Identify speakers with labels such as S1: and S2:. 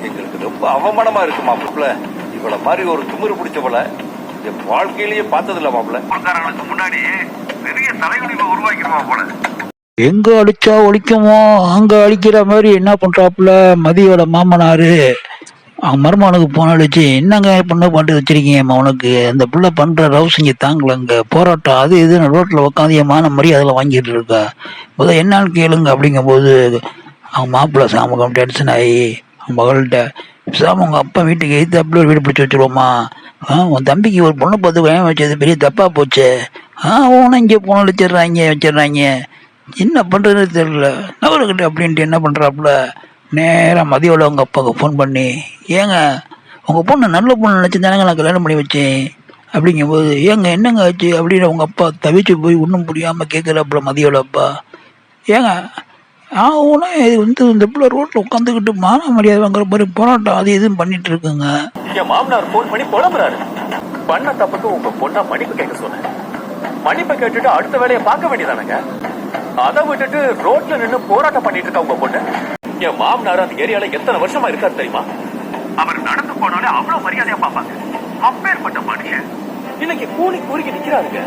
S1: எங்களுக்கு ரொம்ப அவமானமா இருக்கு மாப்பிள்ள. இவள மாதிரி ஒரு திமிரு பிடிச்சவள என் வாழ்க்கையிலேயே பார்த்ததில்ல மாப்பிள்ள. பணக்காரங்களுக்கு முன்னாடி பெரிய தலைகுனிவை உருவாக்கிடுவா போல.
S2: எங்க அடிச்சா ஒழிக்குமோ அங்க அடிக்கிற மாதிரி என்ன பண்றாப்புல மதியோட மாமனாரு. அவன் மருமகனுக்கு போன அடிச்சு, என்னங்க பண்ண பாட்டு வச்சிருக்கீங்க அவனுக்கு, அந்த பிள்ளை பண்ற ரவுசிங்க தாங்கலங்க, போராட்டம் அது இதுன்னு ரோட்ல உட்காந்து என் மான மரியாதையில வாங்கிட்டு இருக்கா, முதல் என்னன்னு கேளுங்க அப்படிங்கும் போது அவன் மாப்பிள்ளை சாமகம் டென்ஷன் ஆகி அவன் மகள்கிட்ட, சாம உங்க அப்பா வீட்டுக்கு எதிர்த்து அப்படி ஒரு வீடு பிடிச்சி வச்சிருவோமா, உன் தம்பிக்கு ஒரு பொண்ணு பார்த்து வேன் வச்சது பெரிய தப்பா போச்சு, அவனை இங்கே போன வச்சிடுறாங்க, என்ன பண்றதுன்னு தெரியல நவர்கிட்ட அப்படின்ட்டு என்ன பண்றாப்புல, நேராக மதியோட உங்க அப்பாவுக்கு ஃபோன் பண்ணி, ஏங்க உங்க பொண்ணு நல்ல பொண்ணு நினச்சி தானங்க நான் கல்யாணம் பண்ணி வச்சேன் அப்படிங்கும்போது, ஏங்க என்னங்க ஆச்சு அப்படின்னு அவங்க அப்பா தவிச்சு போய் ஒன்றும் புரியாமல் கேட்குறாப்புல மதியோட அப்பா. ஏங்க ஆனா இது இந்த பிள்ளை ரோட்ல உட்காந்துக்கிட்டு மான மரியாதை வாங்குற மாதிரி போராட்டம் அது இதுன்னு பண்ணிட்டு இருக்குங்க.
S1: என் மாமனார் போன் பண்ணி புலம்புறாரு, பண்ண தப்புக்கு உங்க பொண்ணா மன்னிப்பு கேட்க சொன்னேன், மன்னிப்பு கேட்டுட்டு அடுத்த வேலையை பார்க்க வேண்டியதானங்க, அதை விட்டுட்டு ரோட்ல நின்று போராட்டம் பண்ணிட்டு இருக்கா உங்க பொண்ணு. என் மாமனார் அந்த ஏரியால எத்தனை வருஷமா இருக்காரு தெரியுமா, அவர் நடந்து போனாலே அவ்வளவு மரியாதையா பார்ப்பாங்க, அப்பேற்பட்ட மனுஷன் இன்னைக்கு கூலி கூறிக்கு நிக்கிறாருங்க.